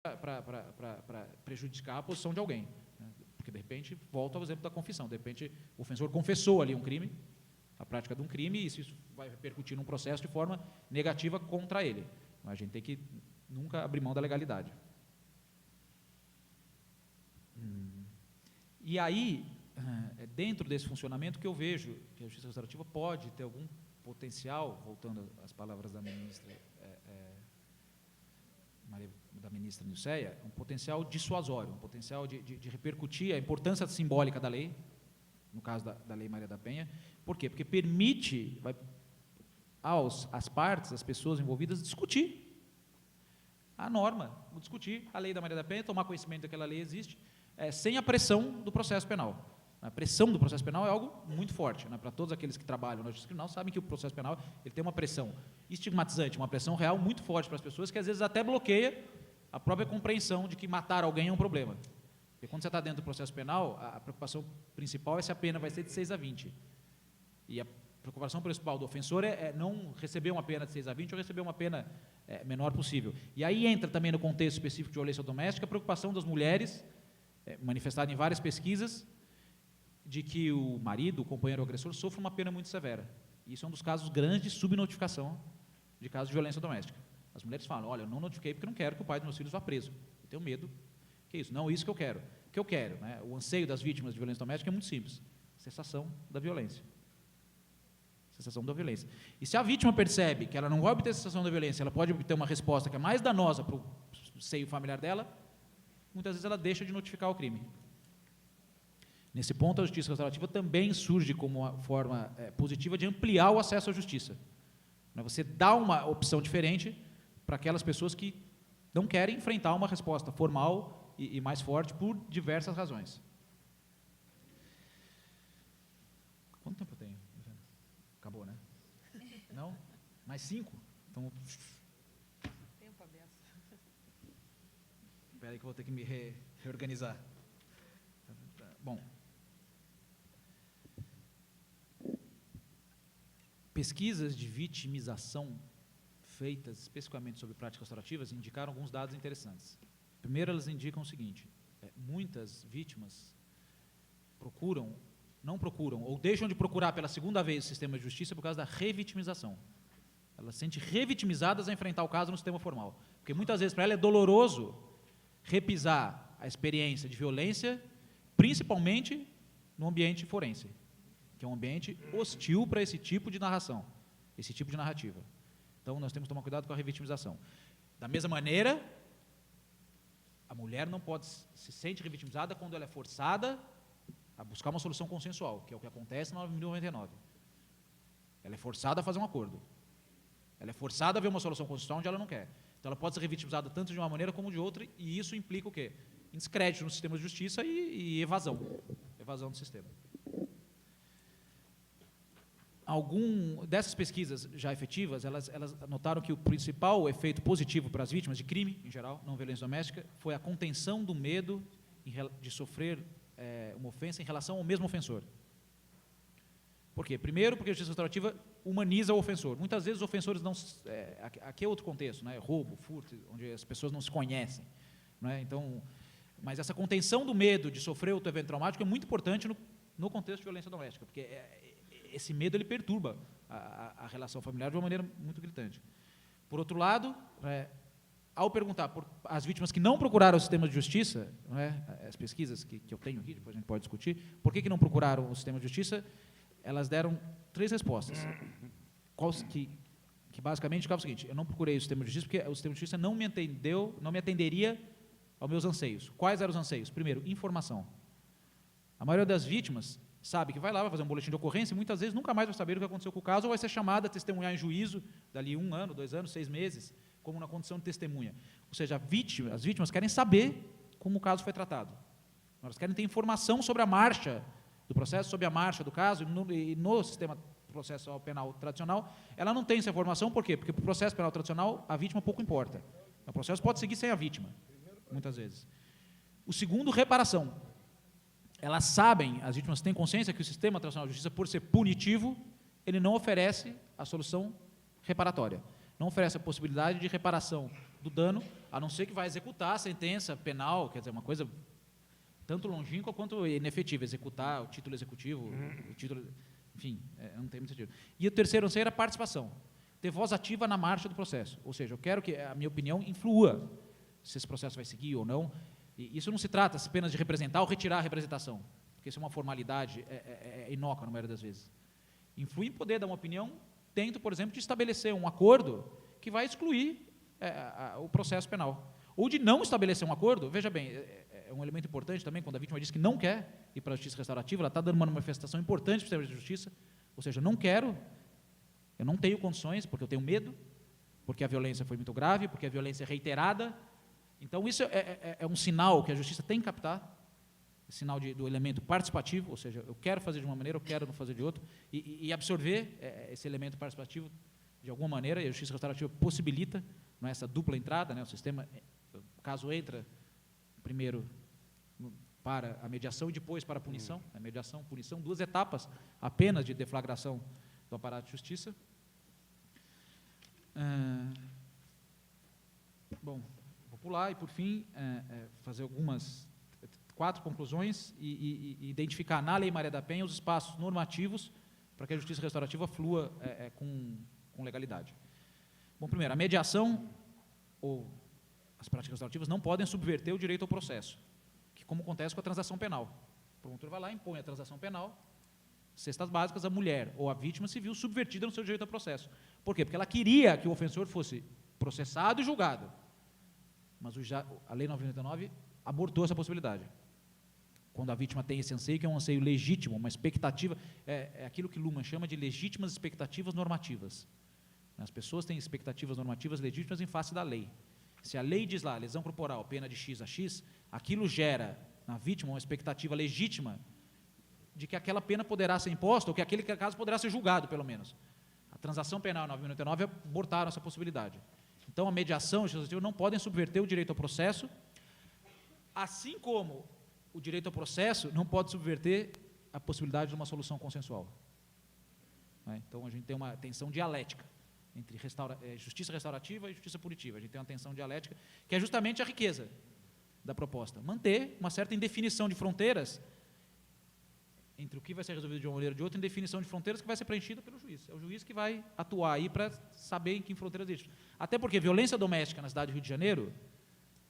para prejudicar a posição de alguém, né? Porque, de repente, volta ao exemplo da confissão. De repente, o ofensor confessou ali um crime, a prática de um crime, e isso vai repercutir num processo de forma negativa contra ele. Mas a gente tem que nunca abrir mão da legalidade. E aí, dentro desse funcionamento, que eu vejo que a justiça restaurativa pode ter algum potencial, voltando às palavras da ministra, da ministra Nilceia, um potencial dissuasório, um potencial de repercutir a importância simbólica da lei, no caso da Lei Maria da Penha. Por quê? Porque permite às partes, às pessoas envolvidas, discutir a norma, discutir a Lei da Maria da Penha, tomar conhecimento daquela lei existe, sem a pressão do processo penal. A pressão do processo penal é algo muito forte, né? Para todos aqueles que trabalham na justiça criminal, sabem que o processo penal ele tem uma pressão estigmatizante, uma pressão real muito forte para as pessoas, que às vezes até bloqueia a própria compreensão de que matar alguém é um problema. Porque quando você está dentro do processo penal, a preocupação principal é se a pena vai ser de 6 a 20. E a preocupação principal do ofensor é não receber uma pena de 6 a 20 ou receber uma pena menor possível. E aí entra também no contexto específico de violência doméstica a preocupação das mulheres, manifestada em várias pesquisas, de que o marido, o companheiro, o agressor, sofra uma pena muito severa. E isso é um dos casos grandes de subnotificação de casos de violência doméstica. As mulheres falam, olha, eu não notifiquei porque eu não quero que o pai dos meus filhos vá preso. Eu tenho medo. Que é isso? Não, isso que eu quero. O que eu quero, né? O anseio das vítimas de violência doméstica é muito simples. Cessação da violência. Cessação da violência. E se a vítima percebe que ela não vai obter cessação da violência, ela pode obter uma resposta que é mais danosa para o seio familiar dela, muitas vezes ela deixa de notificar o crime. Nesse ponto, a justiça restaurativa também surge como uma forma positiva de ampliar o acesso à justiça. Você dá uma opção diferente para aquelas pessoas que não querem enfrentar uma resposta formal e mais forte por diversas razões. Quanto tempo eu tenho? Acabou, né? Não? Mais 5? Então... Tempo aberto. Espera aí que eu vou ter que me reorganizar. Bom... Pesquisas de vitimização feitas especificamente sobre práticas restaurativas indicaram alguns dados interessantes. Primeiro, elas indicam o seguinte: muitas vítimas não procuram ou deixam de procurar pela segunda vez o sistema de justiça por causa da revitimização. Elas se sentem revitimizadas a enfrentar o caso no sistema formal. Porque muitas vezes para ela é doloroso repisar a experiência de violência, principalmente no ambiente forense, que é um ambiente hostil para esse tipo de narração, esse tipo de narrativa. Então, nós temos que tomar cuidado com a revitimização. Da mesma maneira, a mulher não pode se sentir revitimizada quando ela é forçada a buscar uma solução consensual, que é o que acontece na 9.099. Ela é forçada a fazer um acordo. Ela é forçada a ver uma solução consensual onde ela não quer. Então, ela pode ser revitimizada tanto de uma maneira como de outra, e isso implica o quê? Descrédito no sistema de justiça e evasão do sistema. Dessas pesquisas já efetivas, elas notaram que o principal efeito positivo para as vítimas de crime, em geral, não violência doméstica, foi a contenção do medo de sofrer uma ofensa em relação ao mesmo ofensor. Por quê? Primeiro, porque a justiça restaurativa humaniza o ofensor. Muitas vezes os ofensores não... aqui é outro contexto, né? Roubo, furto, onde as pessoas não se conhecem. Não é? Então, mas essa contenção do medo de sofrer outro evento traumático é muito importante no contexto de violência doméstica, porque esse medo ele perturba a relação familiar de uma maneira muito gritante. Por outro lado, ao perguntar por as vítimas que não procuraram o sistema de justiça, as pesquisas que eu tenho aqui, depois a gente pode discutir, por que não procuraram o sistema de justiça, elas deram 3 respostas, que basicamente ficava o seguinte: eu não procurei o sistema de justiça porque o sistema de justiça não me atenderia aos meus anseios. Quais eram os anseios? Primeiro, informação. A maioria das vítimas sabe que vai lá, vai fazer um boletim de ocorrência e muitas vezes nunca mais vai saber o que aconteceu com o caso ou vai ser chamada a testemunhar em juízo dali 1 ano, 2 anos, 6 meses, como na condição de testemunha. Ou seja, as vítimas querem saber como o caso foi tratado. Elas querem ter informação sobre a marcha do processo, sobre a marcha do caso, e no sistema processual penal tradicional, ela não tem essa informação. Por quê? Porque para o processo penal tradicional, a vítima pouco importa. O processo pode seguir sem a vítima, muitas vezes. O segundo, reparação. Elas sabem, as vítimas têm consciência que o sistema tradicional de justiça, por ser punitivo, ele não oferece a solução reparatória. Não oferece a possibilidade de reparação do dano a não ser que vai executar a sentença penal, quer dizer, uma coisa tanto longínqua quanto inefetiva, executar o título executivo, o título, enfim, não tem muito sentido. E o terceiro anseio era a participação, ter voz ativa na marcha do processo, ou seja, eu quero que a minha opinião influa se esse processo vai seguir ou não, e isso não se trata apenas de representar ou retirar a representação, porque isso é uma formalidade inócua na maioria das vezes. Influi em poder dar uma opinião dentro, por exemplo, de estabelecer um acordo que vai excluir o processo penal, ou de não estabelecer um acordo. Veja bem, é um elemento importante também, quando a vítima diz que não quer ir para a justiça restaurativa, ela está dando uma manifestação importante para o sistema de justiça, ou seja, não quero, eu não tenho condições, porque eu tenho medo, porque a violência foi muito grave, porque a violência é reiterada. Então, isso é um sinal que a justiça tem que captar, sinal do elemento participativo, ou seja, eu quero fazer de uma maneira, eu quero não fazer de outra, e absorver esse elemento participativo de alguma maneira, e a justiça restaurativa possibilita, não é, essa dupla entrada, né, o sistema, caso entra primeiro para a mediação e depois para a punição, a mediação, punição, 2 etapas apenas de deflagração do aparato de justiça. Bom, vou pular e, por fim, fazer 4 conclusões e identificar na Lei Maria da Penha os espaços normativos para que a justiça restaurativa flua com legalidade. Bom, primeiro, a mediação ou as práticas restaurativas não podem subverter o direito ao processo, que como acontece com a transação penal. O promotor vai lá, impõe a transação penal, cestas básicas, a mulher ou a vítima se viu subvertida no seu direito ao processo. Por quê? Porque ela queria que o ofensor fosse processado e julgado, mas a Lei 999 abortou essa possibilidade. Quando a vítima tem esse anseio, que é um anseio legítimo, uma expectativa, é aquilo que Luhmann chama de legítimas expectativas normativas. As pessoas têm expectativas normativas legítimas em face da lei. Se a lei diz lá, lesão corporal, pena de X a X, aquilo gera na vítima uma expectativa legítima de que aquela pena poderá ser imposta, ou que aquele caso poderá ser julgado, pelo menos. A transação penal 999 abortaram essa possibilidade. Então, a mediação e o justiça não podem subverter o direito ao processo, assim como o direito ao processo não pode subverter a possibilidade de uma solução consensual. Então, a gente tem uma tensão dialética entre justiça restaurativa e justiça punitiva. A gente tem uma tensão dialética, que é justamente a riqueza da proposta. Manter uma certa indefinição de fronteiras entre o que vai ser resolvido de uma maneira ou de outra, indefinição de fronteiras que vai ser preenchida pelo juiz. É o juiz que vai atuar aí para saber em que fronteiras existe. Até porque violência doméstica na cidade do Rio de Janeiro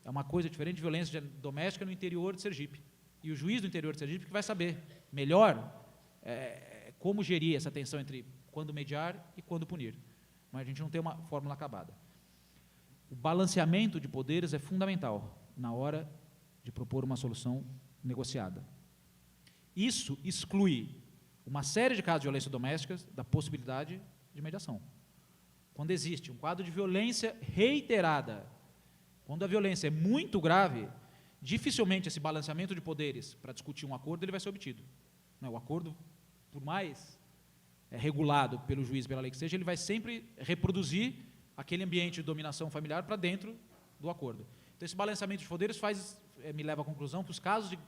é uma coisa diferente de violência doméstica no interior de Sergipe. E o juiz do interior de Sergipe que vai saber melhor como gerir essa tensão entre quando mediar e quando punir. Mas a gente não tem uma fórmula acabada. O balanceamento de poderes é fundamental na hora de propor uma solução negociada. Isso exclui uma série de casos de violência doméstica da possibilidade de mediação. Quando existe um quadro de violência reiterada, quando a violência é muito grave, dificilmente esse balanceamento de poderes para discutir um acordo ele vai ser obtido. O acordo, por mais regulado pelo juiz, pela lei que seja, ele vai sempre reproduzir aquele ambiente de dominação familiar para dentro do acordo. Então, esse balanceamento de poderes me leva à conclusão que os casos de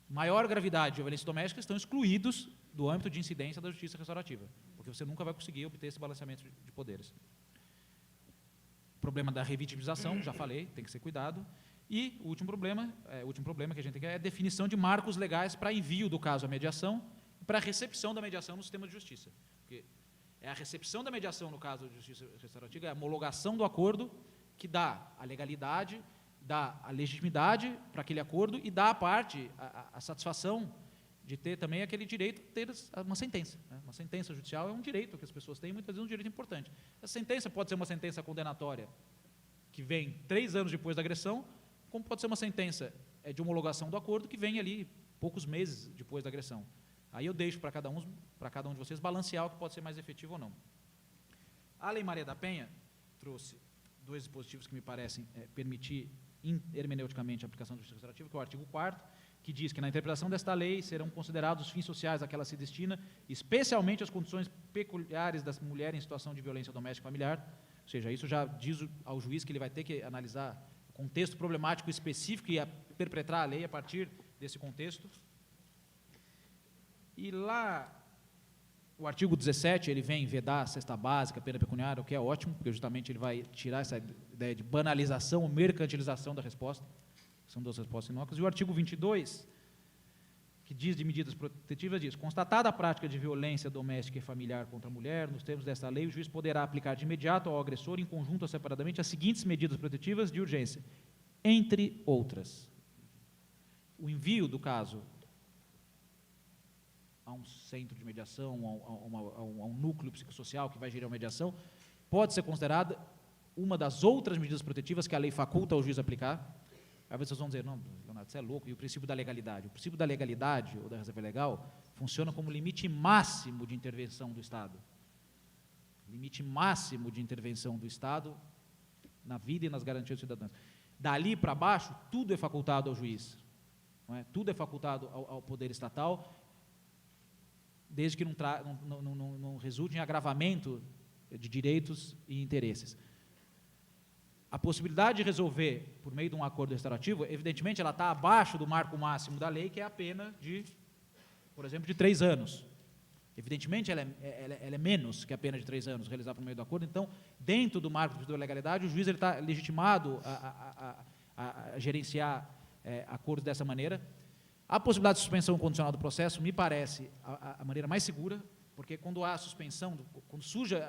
maior gravidade de violência doméstica estão excluídos do âmbito de incidência da justiça restaurativa, porque você nunca vai conseguir obter esse balanceamento de poderes. O problema da revitimização, já falei, tem que ser cuidado. E o último problema que a gente tem é a definição de marcos legais para envio do caso à mediação e para a recepção da mediação no sistema de justiça. Porque é a recepção da mediação no caso de justiça restaurativa, é a homologação do acordo que dá a legalidade, dá a legitimidade para aquele acordo e dá à parte a satisfação de ter também aquele direito de ter uma sentença. Uma sentença judicial é um direito que as pessoas têm, muitas vezes um direito importante. Essa sentença pode ser uma sentença condenatória que vem 3 anos depois da agressão, como pode ser uma sentença de homologação do acordo que vem ali poucos meses depois da agressão. Aí eu deixo para cada um de vocês balancear o que pode ser mais efetivo ou não. A Lei Maria da Penha trouxe 2 dispositivos que me parecem permitir hermeneuticamente a aplicação da justiça restaurativa, que é o artigo 4º, que diz que na interpretação desta lei serão considerados os fins sociais a que ela se destina, especialmente as condições peculiares das mulheres em situação de violência doméstica familiar, ou seja, isso já diz ao juiz que ele vai ter que analisar o contexto problemático específico e perpetrar a lei a partir desse contexto. E lá O artigo 17, ele vem vedar a cesta básica, pena pecuniária, o que é ótimo, porque justamente ele vai tirar essa ideia de banalização ou mercantilização da resposta, são duas respostas inócuas. E o artigo 22, que diz de medidas protetivas, diz: constatada a prática de violência doméstica e familiar contra a mulher, nos termos desta lei, o juiz poderá aplicar de imediato ao agressor, em conjunto ou separadamente, as seguintes medidas protetivas de urgência, entre outras. O envio do caso a um centro de mediação, a um núcleo psicossocial que vai gerir a mediação, pode ser considerada uma das outras medidas protetivas que a lei faculta ao juiz aplicar. Às vezes vocês vão dizer: não, Leonardo, você é louco, e o princípio da legalidade? O princípio da legalidade, ou da reserva legal, funciona como limite máximo de intervenção do Estado. Limite máximo de intervenção do Estado na vida e nas garantias dos cidadãos. Dali para baixo, tudo é facultado ao juiz. Não é? Tudo é facultado ao poder estatal, desde que não resulte em agravamento de direitos e interesses. A possibilidade de resolver por meio de um acordo restaurativo, evidentemente, ela está abaixo do marco máximo da lei, que é a pena de, por exemplo, de 3 anos. Evidentemente, ela é menos que a pena de 3 anos realizada por meio do acordo. Então, dentro do marco da legalidade, o juiz está legitimado a gerenciar acordos dessa maneira. A possibilidade de suspensão condicional do processo me parece a maneira mais segura, porque quando há suspensão, quando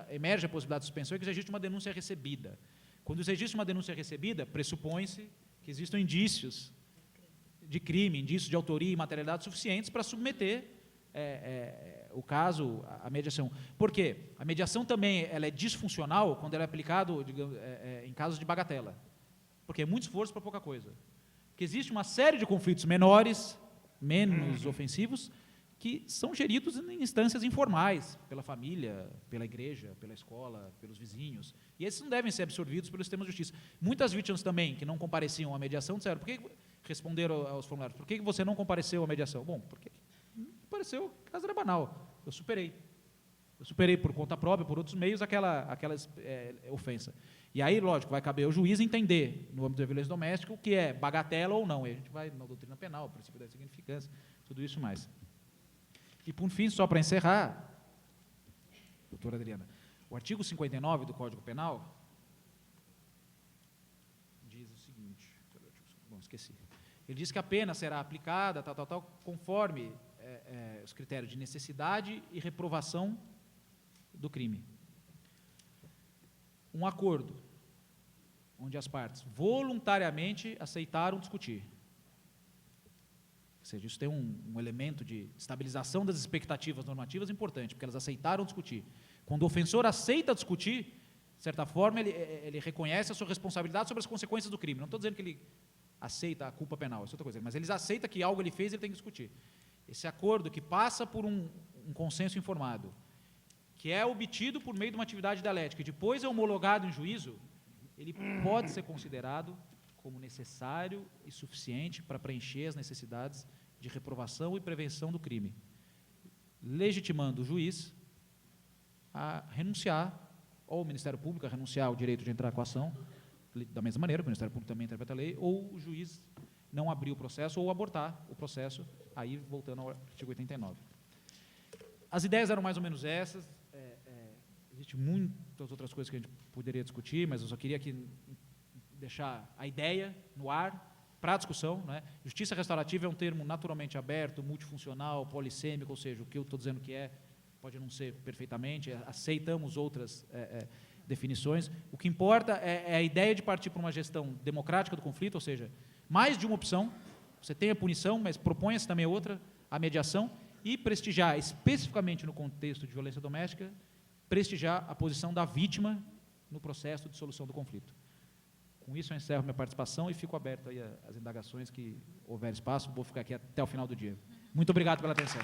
emerge a possibilidade de suspensão, é que já existe uma denúncia recebida. Quando existe uma denúncia recebida, pressupõe-se que existam indícios de crime, indícios de autoria e materialidade suficientes para submeter o caso à mediação. Por quê? A mediação também ela é disfuncional quando ela é aplicada, digamos, em casos de bagatela, porque é muito esforço para pouca coisa. Porque existe uma série de conflitos menores, menos ofensivos, que são geridos em instâncias informais, pela família, pela igreja, pela escola, pelos vizinhos, e esses não devem ser absorvidos pelo sistema de justiça. Muitas vítimas também, que não compareciam à mediação, disseram: por que responderam aos formulários, por que você não compareceu à mediação? Bom, porque não compareceu, o caso era banal, eu superei por conta própria, por outros meios, aquela ofensa. E aí, lógico, vai caber ao juiz entender, no âmbito da violência doméstica, o que é bagatela ou não. E a gente vai na doutrina penal, o princípio da significância, tudo isso mais. E, por fim, só para encerrar, doutora Adriana, o artigo 59 do Código Penal diz o seguinte, esqueci. Ele diz que a pena será aplicada, conforme os critérios de necessidade e reprovação do crime. Um acordo onde as partes voluntariamente aceitaram discutir. Ou seja, isso tem um elemento de estabilização das expectativas normativas importante, porque elas aceitaram discutir. Quando o ofensor aceita discutir, de certa forma, ele reconhece a sua responsabilidade sobre as consequências do crime. Não estou dizendo que ele aceita a culpa penal, isso é outra coisa, mas ele aceita que algo ele fez e ele tem que discutir. Esse acordo que passa por um consenso informado, que é obtido por meio de uma atividade dialética e depois é homologado em juízo, ele pode ser considerado como necessário e suficiente para preencher as necessidades de reprovação e prevenção do crime, legitimando o juiz a renunciar, ou o Ministério Público a renunciar ao direito de entrar com a ação, da mesma maneira que o Ministério Público também interpreta a lei, ou o juiz não abrir o processo ou abortar o processo, aí voltando ao artigo 89. As ideias eram mais ou menos essas. Existem muitas outras coisas que a gente poderia discutir, mas eu só queria aqui deixar a ideia no ar para a discussão, né? Justiça restaurativa é um termo naturalmente aberto, multifuncional, polissêmico, ou seja, o que eu estou dizendo que pode não ser perfeitamente, aceitamos outras definições. O que importa é a ideia de partir para uma gestão democrática do conflito, ou seja, mais de uma opção, você tem a punição, mas propõe-se também outra, a mediação, e prestigiar, especificamente no contexto de violência doméstica, prestigiar a posição da vítima no processo de solução do conflito. Com isso, eu encerro minha participação e fico aberto aí às indagações que houver espaço. Vou ficar aqui até o final do dia. Muito obrigado pela atenção.